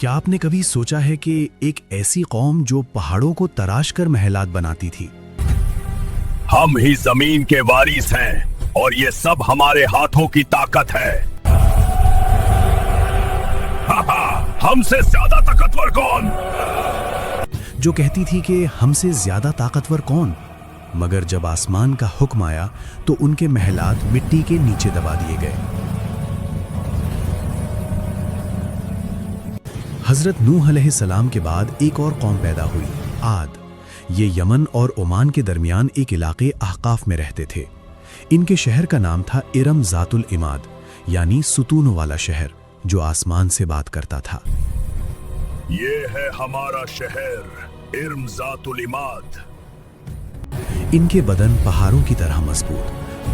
क्या आपने कभी सोचा है कि एक ऐसी कौम जो पहाड़ों को तराश कर महलात बनाती थी, हम ही जमीन के वारिस हैं और ये सब हमारे हाथों की ताकत है। हमसे ज्यादा ताकतवर कौन? जो कहती थी कि हमसे ज्यादा ताकतवर कौन, मगर जब आसमान का हुक्म आया तो उनके महलात मिट्टी के नीचे दबा दिए गए। हजरत नूह अलैहिस्सलाम के बाद एक और कौम पैदा हुई, आद। ये यमन और ओमान के दरमियान एक इलाके अहकाफ में रहते थे। इनके शहर का नाम था इरम ज़ातुल इमाद, यानी सुतूनों वाला शहर जो आसमान से बात करता था। ये है हमारा शहर इरम ज़ातुल इमाद। इनके बदन पहाड़ों की तरह मजबूत,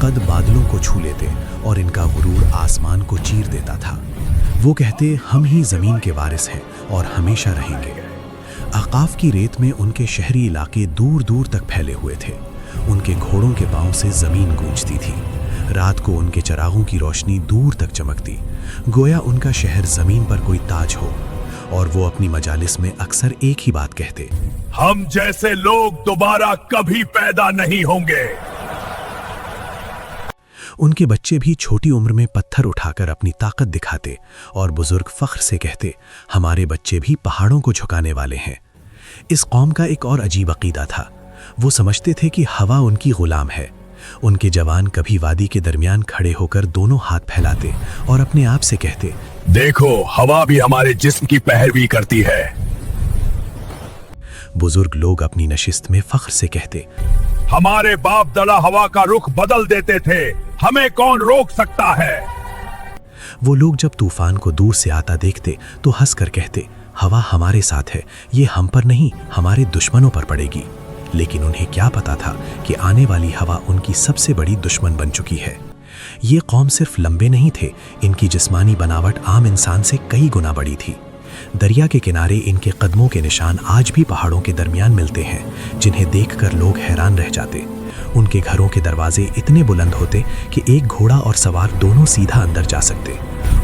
कद बादलों को छू लेते और इनका गुरूर आसमान को चीर देता था। वो कहते हम ही जमीन के वारिस हैं और हमेशा रहेंगे। अहकाफ की रेत में उनके शहरी इलाके दूर दूर तक फैले हुए थे। उनके घोड़ों के पांव से जमीन गूंजती थी। रात को उनके चरागों की रोशनी दूर तक चमकती, गोया उनका शहर जमीन पर कोई ताज हो। और वो अपनी मजालिस में अक्सर एक ही बात कहते, हम जैसे लोग दोबारा कभी पैदा नहीं होंगे। उनके बच्चे भी छोटी उम्र में पत्थर उठाकर अपनी ताकत दिखाते और बुजुर्ग फख्र से कहते, हमारे बच्चे भी पहाड़ों को झुकाने वाले हैं। इस कौम का एक और अजीब अकीदा था। वो समझते थे कि हवा उनकी गुलाम है। उनके जवान कभी वादी के दरमियान खड़े होकर दोनों हाथ फैलाते और अपने आप से कहते, देखो हवा भी हमारे जिस्म की पैरवी करती है। बुजुर्ग लोग अपनी नशिस्त में फख्र से कहते, हमारे बाप दादा हवा का रुख बदल देते थे, हमें कौन रोक सकता है? वो लोग जब तूफान को दूर से आता देखते तो हंसकर कहते, हवा हमारे साथ है, ये हम पर नहीं हमारे दुश्मनों पर पड़ेगी। लेकिन उन्हें क्या पता था कि आने वाली हवा उनकी सबसे बड़ी दुश्मन बन चुकी है। ये कौम सिर्फ लंबे नहीं थे, इनकी जिस्मानी बनावट आम इंसान से कई गुना बड़ी थी। दरिया के किनारे इनके कदमों के निशान आज भी पहाड़ों के दरमियान मिलते हैं, जिन्हें देखकर लोग हैरान रह जाते। उनके घरों के दरवाजे इतने बुलंद होते कि एक घोड़ा और सवार दोनों सीधा अंदर जा सकते,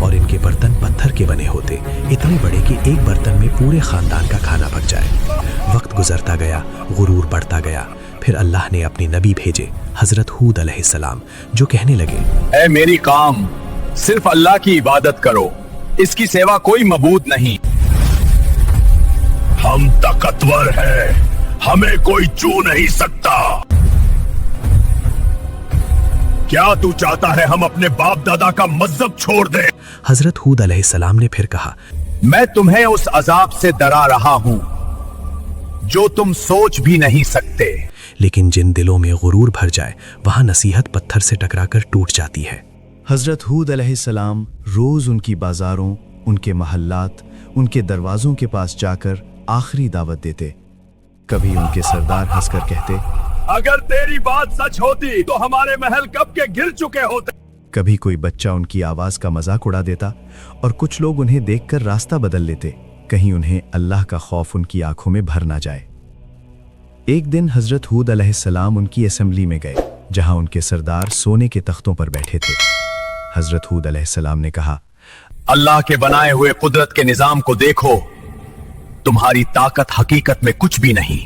और इनके बर्तन पत्थर के बने होते, इतने बड़े कि एक बर्तन में पूरे खानदान का खाना पक जाए। वक्त गुजरता गया, गुरूर बढ़ता गया। फिर अल्लाह ने अपने नबी भेजे, हजरत हूद अलैहिस्सलाम, जो कहने लगे, ऐ मेरी कौम, सिर्फ अल्लाह की इबादत करो, इसकी सेवा कोई मबूद नहीं। हम ताकतवर हैं, हमें कोई छू नहीं सकता। क्या तू चाहता है हम अपने बाप दादा का मजहब छोड़ दें? हजरत हूद अलैहिस्सलाम ने फिर कहा, मैं तुम्हें उस अजाब से डरा रहा हूं जो तुम सोच भी नहीं सकते। लेकिन जिन दिलों में गुरूर भर जाए, वहां नसीहत पत्थर से टकराकर टूट जाती है। हजरत हूद अलैहिस्सलाम रोज उनकी बाजारों, उनके महल्लात, उनके दरवाजों के पास जाकर आखिरी दावत देते। कभी उनके सरदार हंसकर कहते, अगर तेरी बात सच होती तो हमारे महल कब के गिर चुके होते। कभी कोई बच्चा उनकी आवाज का मजाक उड़ा देता और कुछ लोग उन्हें देखकर रास्ता बदल लेते, कहीं उन्हें अल्लाह का खौफ उनकी आंखों में भर ना जाए। एक दिन हजरत हूद अलैहिस्सलाम उनकी असेंबली में गए, जहां उनके सरदार सोने के तख्तों पर बैठे थे। हजरत हूद अलैहिस्सलाम ने कहा, अल्लाह के बनाए हुए कुदरत के निजाम को देखो, तुम्हारी ताकत हकीकत में कुछ भी नहीं।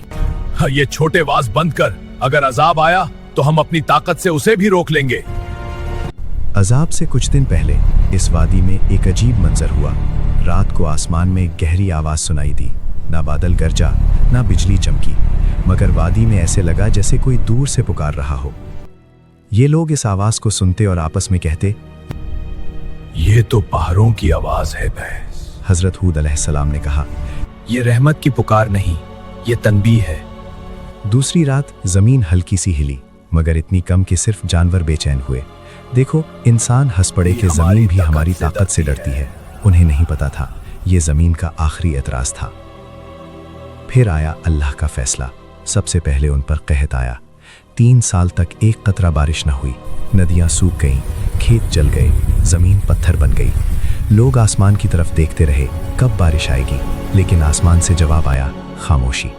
ये छोटे वाज बंद कर, अगर अजाब आया तो हम अपनी ताकत से उसे भी रोक लेंगे। अजाब से कुछ दिन पहले इस वादी में एक अजीब मंजर हुआ। रात को आसमान में एक गहरी आवाज सुनाई दी। ना बादल गरजा, ना बिजली चमकी, मगर वादी में ऐसे लगा जैसे कोई दूर से पुकार रहा हो। ये लोग इस आवाज को सुनते और आपस में कहते, ये तो पहाड़ों की आवाज है भैंस। हजरत हूद अलैहिस्सलाम ने कहा, ये रहमत की पुकार नहीं, ये तनबीह है। दूसरी रात जमीन हल्की सी हिली, मगर इतनी कम कि सिर्फ जानवर बेचैन हुए। देखो, इंसान हंस पड़े कि जमीन भी हमारी ताकत से डरती है। उन्हें नहीं पता था ये जमीन का आखिरी एतराज था। फिर आया अल्लाह का फैसला। सबसे पहले उन पर कहत आया। 3 साल तक एक कतरा बारिश न हुई। नदियां सूख गईं, खेत जल गए, जमीन पत्थर बन गई। लोग आसमान की तरफ देखते रहे, कब बारिश आएगी, लेकिन आसमान से जवाब आया, खामोशी।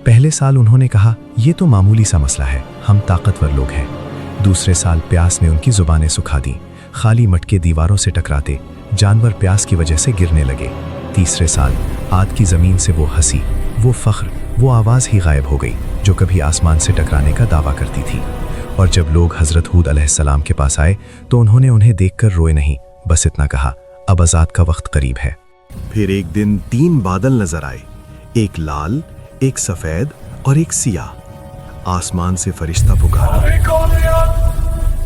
पहले साल उन्होंने कहा, ये तो मामूली सा मसला है, हम ताकतवर लोग हैं। दूसरे साल प्यास ने उनकी जुबानें सुखा दी। खाली मटके दीवारों से टकराते, जानवर प्यास की वजह से गिरने लगे। तीसरे साल आद की ज़मीन से वो हंसी, वो फ़ख्र, वो आवाज़ ही गायब हो गई जो कभी आसमान से टकराने का दावा करती थी। और जब लोग हज़रत हूद अलैहिस्सलाम के पास आए तो उन्होंने उन्हें देखकर रोए नहीं, बस इतना कहा, अब अज़ाब का वक्त करीब है। फिर एक दिन 3 बादल नजर आए, एक लाल, एक सफेद और एक सियाह। आसमान से फरिश्ता पुकारा,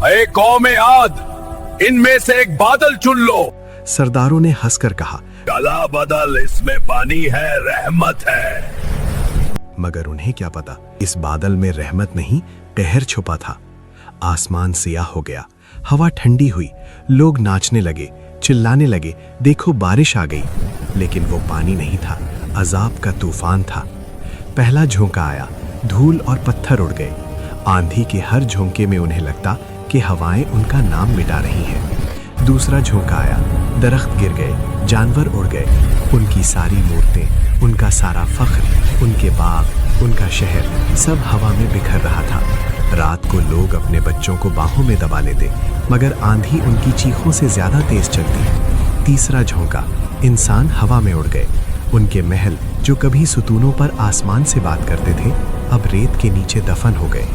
अरे कौम आद, इनमें से एक बादल चुन लो। सरदारों ने हंसकर कहा, काला बादल, इसमें पानी है, रहमत है। मगर उन्हें क्या पता, इस बादल में रहमत नहीं, कहर छुपा था। आसमान सियाह हो गया, हवा ठंडी हुई, लोग नाचने लगे, चिल्लाने लगे, देखो बारिश आ गई। लेकिन वो पानी नहीं था, अजाब का तूफान था। पहला झोंका आया, धूल और पत्थर उड़ गए। आंधी के हर झोंके में उन्हें लगता कि हवाएं उनका नाम मिटा रही हैं। दूसरा झोंका आया, दरख्त गिर गए, जानवर उड़ गए, उनकी सारी मूर्तें, उनका सारा फख्र, उनके बाग, उनका शहर सब हवा में बिखर रहा था। रात को लोग अपने बच्चों को बाहों में दबा लेते, मगर आंधी उनकी चीखों से ज्यादा तेज चलती। तीसरा झोंका, इंसान हवा में उड़ गए। उनके महल जो कभी सुतूनों पर आसमान से बात करते थे, अब रेत के नीचे दफन हो गए।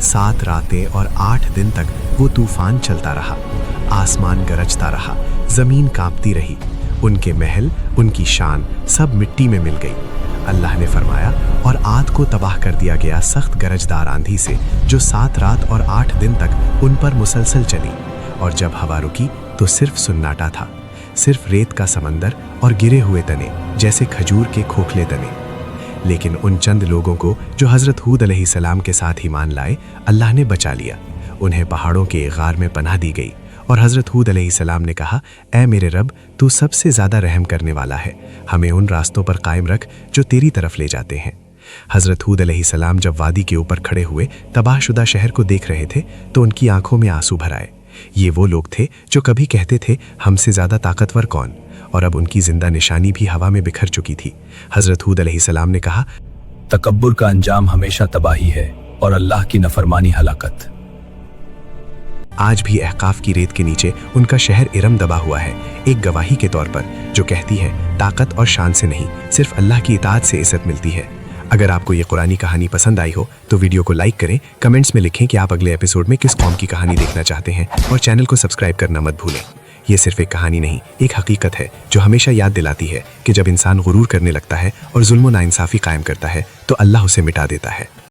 7 रातें और 8 दिन तक वो तूफान चलता रहा। आसमान गरजता रहा, जमीन कांपती रही। उनके महल, उनकी शान सब मिट्टी में मिल गई। अल्लाह ने फरमाया, और आद को तबाह कर दिया गया सख्त गरजदार आंधी से, जो 7 रात और 8 दिन तक उन पर मुसलसल चली। और जब हवा रुकी तो सिर्फ सुन्नाटा था, सिर्फ रेत का समंदर और गिरे हुए तने, जैसे खजूर के खोखले तने। लेकिन उन चंद लोगों को जो हज़रत हूद अलैहिस्सलाम के साथ ईमान लाए, अल्लाह ने बचा लिया। उन्हें पहाड़ों के एक गार में पनाह दी गई और हज़रत हूद अलैहिस्सलाम ने कहा, ऐ मेरे रब, तू सबसे ज़्यादा रहम करने वाला है, हमें उन रास्तों पर कायम रख जो तेरी तरफ ले जाते हैं। हज़रत हूद अलैहिस्सलाम जब वादी के ऊपर खड़े हुए तबाहशुदा शहर को देख रहे थे तो उनकी आंखों में आंसू भर आए। ये वो लोग थे जो कभी कहते थे हमसे ज़्यादा ताकतवर कौन, और अब उनकी जिंदा निशानी भी हवा में बिखर चुकी थी। हज़रत हूद अलैहिस्सलाम ने कहा, तकब्बुर का अंजाम हमेशा तबाही है और अल्लाह की नफरमानी हलाकत। आज भी अहकाफ की रेत के नीचे उनका शहर इरम दबा हुआ है, एक गवाही के तौर पर जो कहती है ताकत और शान से नहीं, सिर्फ अल्लाह की इताअत से इज्जत मिलती है। अगर आपको ये कुरानी कहानी पसंद आई हो तो वीडियो को लाइक करें, कमेंट्स में लिखें कि आप अगले एपिसोड में किस कौम की कहानी देखना चाहते हैं, और चैनल को सब्सक्राइब करना मत भूलें। ये सिर्फ एक कहानी नहीं, एक हकीकत है जो हमेशा याद दिलाती है कि जब इंसान गुरूर करने लगता है और जुल्म और नाइंसाफ़ी कायम करता है तो अल्लाह उसे मिटा देता है।